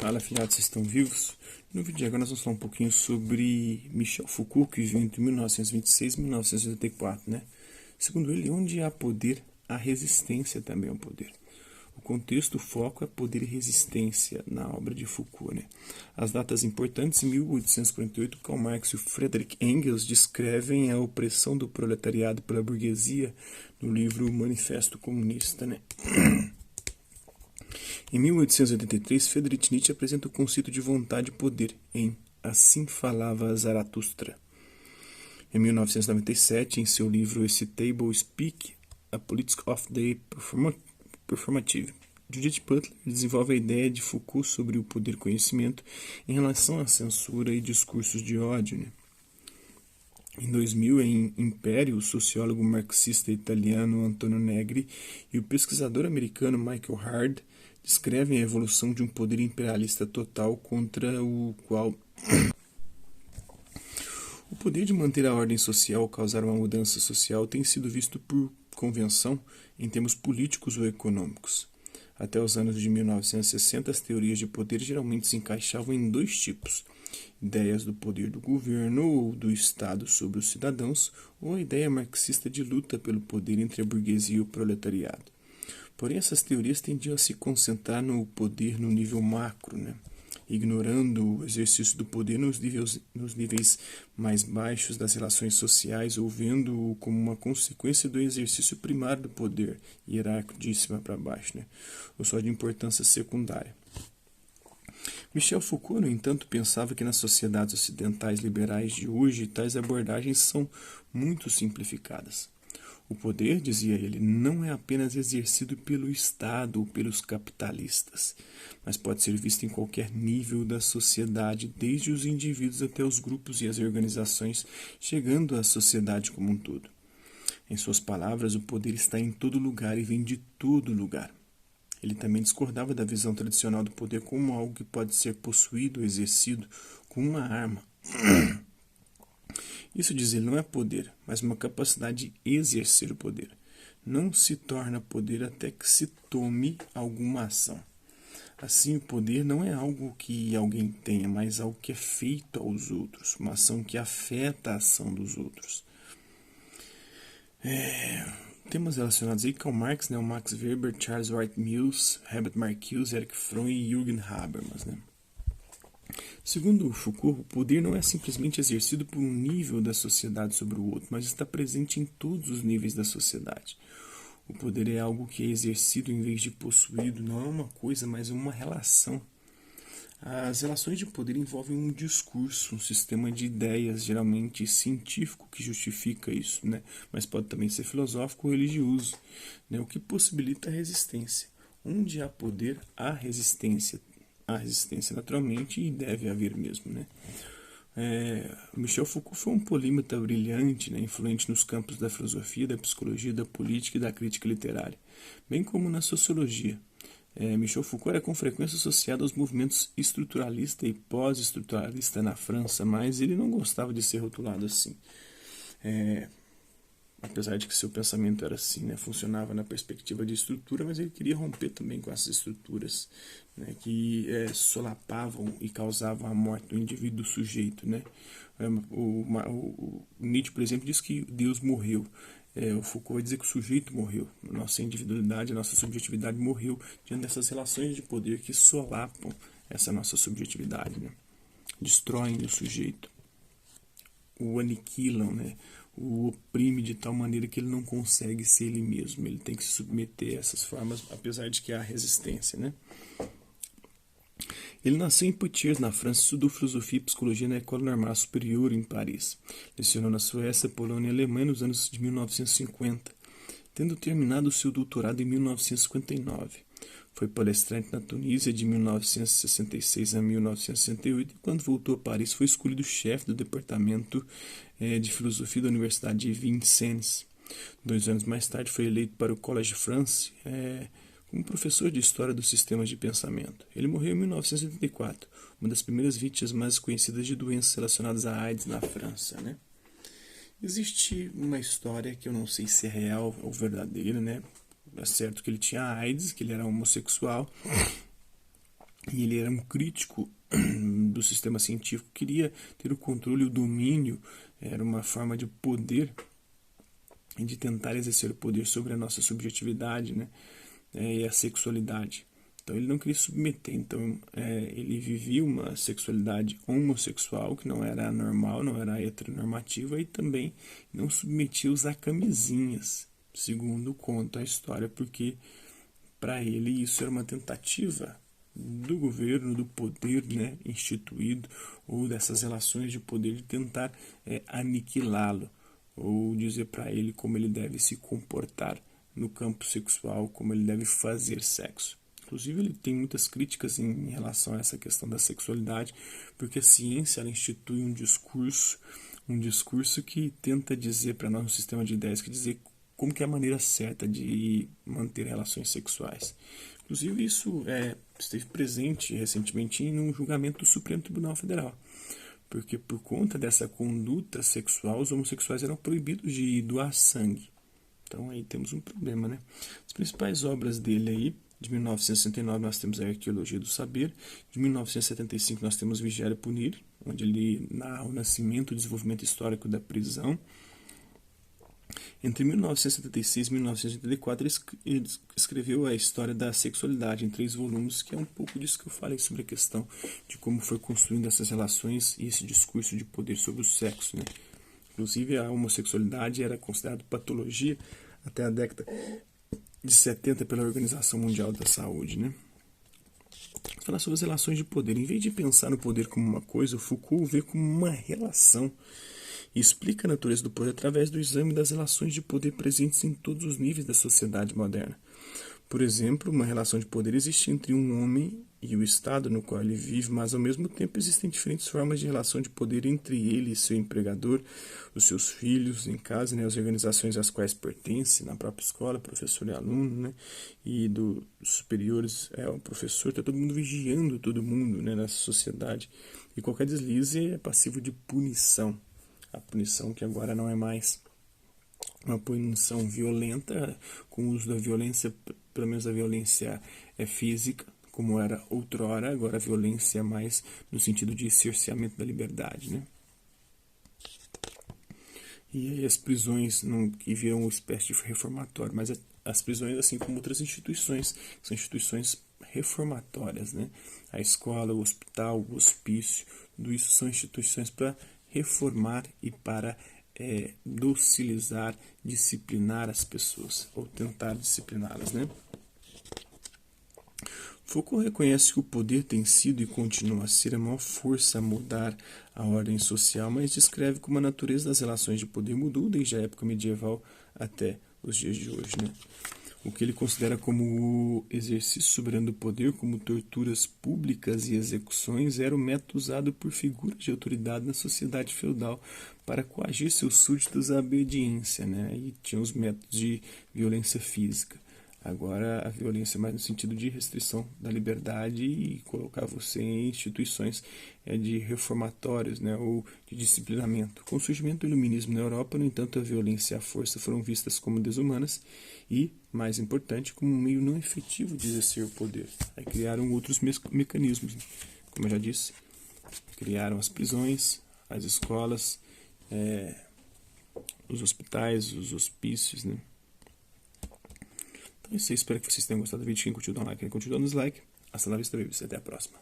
Fala, afiliados, vocês estão vivos? No vídeo de agora nós vamos falar um pouquinho sobre Michel Foucault, que viveu entre 1926 e 1984, né? Segundo ele, onde há poder, há resistência também ao poder. O contexto, o foco é poder e resistência na obra de Foucault, né? As datas importantes, em 1848, Karl Marx e Friedrich Engels descrevem a opressão do proletariado pela burguesia no livro Manifesto Comunista, né? Em 1883, Friedrich Nietzsche apresenta o conceito de vontade e poder em Assim Falava Zaratustra. Em 1997, em seu livro Esse Table Speak, A Politics of the Performative, Judith Butler desenvolve a ideia de Foucault sobre o poder e conhecimento em relação à censura e discursos de ódio, né? Em 2000, em Império, o sociólogo marxista italiano Antonio Negri e o pesquisador americano Michael Hard descrevem a evolução de um poder imperialista total contra o qual o poder de manter a ordem social ou causar uma mudança social tem sido visto por convenção em termos políticos ou econômicos. Até os anos de 1960, as teorias de poder geralmente se encaixavam em dois tipos: ideias do poder do governo ou do Estado sobre os cidadãos, ou a ideia marxista de luta pelo poder entre a burguesia e o proletariado. Porém, essas teorias tendiam a se concentrar no poder no nível macro, né? Ignorando o exercício do poder nos níveis mais baixos das relações sociais, ou vendo-o como uma consequência do exercício primário do poder, hierárquico de cima para baixo, né? Ou só de importância secundária. Michel Foucault, no entanto, pensava que nas sociedades ocidentais liberais de hoje, tais abordagens são muito simplificadas. O poder, dizia ele, não é apenas exercido pelo Estado ou pelos capitalistas, mas pode ser visto em qualquer nível da sociedade, desde os indivíduos até os grupos e as organizações, chegando à sociedade como um todo. Em suas palavras, o poder está em todo lugar e vem de todo lugar. Ele também discordava da visão tradicional do poder como algo que pode ser possuído ou exercido com uma arma. Isso, diz ele, não é poder, mas uma capacidade de exercer o poder. Não se torna poder até que se tome alguma ação. Assim, o poder não é algo que alguém tenha, mas algo que é feito aos outros, uma ação que afeta a ação dos outros. Temas relacionados aí, Karl Marx, né, o Max Weber, Charles Wright Mills, Herbert Marcuse, Erich Fromm e Jürgen Habermas, né? Segundo Foucault, o poder não é simplesmente exercido por um nível da sociedade sobre o outro, mas está presente em todos os níveis da sociedade. O poder é algo que é exercido em vez de possuído, não é uma coisa, mas uma relação. As relações de poder envolvem um discurso, um sistema de ideias, geralmente científico, que justifica isso, né? Mas pode também ser filosófico ou religioso, né? O que possibilita a resistência. Onde há poder, há resistência. Há resistência naturalmente e deve haver mesmo, né? Michel Foucault foi um polímata brilhante, né? Influente nos campos da filosofia, da psicologia, da política e da crítica literária, bem como na sociologia. Michel Foucault era com frequência associado aos movimentos estruturalista e pós-estruturalista na França, mas ele não gostava de ser rotulado assim. Apesar de que seu pensamento era assim, né, funcionava na perspectiva de estrutura, mas ele queria romper também com essas estruturas, né, que solapavam e causavam a morte do indivíduo, do sujeito, né. O Nietzsche, por exemplo, diz que Deus morreu. O Foucault vai dizer que o sujeito morreu. Nossa individualidade, a nossa subjetividade morreu diante dessas relações de poder que solapam essa nossa subjetividade, né, destroem o sujeito, o aniquilam, né, o oprime de tal maneira que ele não consegue ser ele mesmo. Ele tem que se submeter a essas formas, apesar de que há resistência, né? Ele nasceu em Poitiers, na França, estudou filosofia e psicologia na École Normale Supérieure, em Paris. Lecionou na Suécia, Polônia e Alemanha nos anos de 1950, tendo terminado seu doutorado em 1959. Foi palestrante na Tunísia de 1966 a 1968 e, quando voltou a Paris, foi escolhido chefe do departamento de filosofia da Universidade de Vincennes. 2 anos mais tarde, foi eleito para o Collège de France como professor de História dos Sistemas de Pensamento. Ele morreu em 1984, uma das primeiras vítimas mais conhecidas de doenças relacionadas à AIDS na França, né? Existe uma história que eu não sei se é real ou verdadeira, né? É certo que ele tinha AIDS, que ele era homossexual, e ele era um crítico do sistema científico, queria ter o controle e o domínio, era uma forma de poder, de tentar exercer o poder sobre a nossa subjetividade, né, e a sexualidade. Então ele não queria submeter, então ele vivia uma sexualidade homossexual, que não era normal, não era heteronormativa, e também não submetia a usar camisinhas, segundo conta a história, porque para ele isso era uma tentativa do governo, do poder, né, instituído, ou dessas relações de poder, de tentar aniquilá-lo, ou dizer para ele como ele deve se comportar no campo sexual, como ele deve fazer sexo. Inclusive ele tem muitas críticas em relação a essa questão da sexualidade, porque a ciência ela institui um discurso que tenta dizer para nós, um sistema de ideias, que dizer como que é a maneira certa de manter relações sexuais. Inclusive isso esteve presente recentemente no julgamento do Supremo Tribunal Federal, porque por conta dessa conduta sexual, os homossexuais eram proibidos de doar sangue. Então aí temos um problema, né? As principais obras dele aí, de 1969 nós temos a Arqueologia do Saber, de 1975 nós temos Vigiar e Punir, onde ele narra o nascimento e desenvolvimento histórico da prisão. Entre 1976 e 1984 ele escreveu a História da Sexualidade em 3 volumes, que é um pouco disso que eu falei sobre a questão de como foi construindo essas relações e esse discurso de poder sobre o sexo, né? Inclusive a homossexualidade era considerada patologia até a década de 70 pela Organização Mundial da Saúde, né? Vou falar sobre as relações de poder. Em vez de pensar no poder como uma coisa, Foucault vê como uma relação e explica a natureza do poder através do exame das relações de poder presentes em todos os níveis da sociedade moderna. Por exemplo, uma relação de poder existe entre um homem e o Estado no qual ele vive, mas ao mesmo tempo existem diferentes formas de relação de poder entre ele e seu empregador, os seus filhos em casa, né, as organizações às quais pertence, na própria escola, professor e aluno, né, e dos superiores, o professor, está todo mundo vigiando todo mundo, né, nessa sociedade, e qualquer deslize é passivo de punição. A punição que agora não é mais uma punição violenta, com o uso da violência, pelo menos a violência física, como era outrora, agora a violência é mais no sentido de cerceamento da liberdade, né? E aí as prisões que viram uma espécie de reformatório, mas as prisões, assim como outras instituições, são instituições reformatórias, né? A escola, o hospital, o hospício, tudo isso são instituições para reformar e para docilizar, disciplinar as pessoas, ou tentar discipliná-las, né? Foucault reconhece que o poder tem sido e continua a ser a maior força a mudar a ordem social, mas descreve como a natureza das relações de poder mudou desde a época medieval até os dias de hoje, né? O que ele considera como o exercício soberano do poder, como torturas públicas e execuções, era o método usado por figuras de autoridade na sociedade feudal para coagir seus súditos à obediência, né? E tinha os métodos de violência física. Agora a violência é mais no sentido de restrição da liberdade e colocar você em instituições de reformatórios, né, ou de disciplinamento. Com o surgimento do iluminismo na Europa, no entanto, a violência e a força foram vistas como desumanas e, mais importante, como um meio não efetivo de exercer o poder. Aí criaram outros mecanismos, né? Como eu já disse, criaram as prisões, as escolas, os hospitais, os hospícios, né? Então é isso aí, espero que vocês tenham gostado do vídeo. Quem curtiu, dá um like. Quem curtiu, dá um dislike. Hasta la vista, babies. Até a próxima.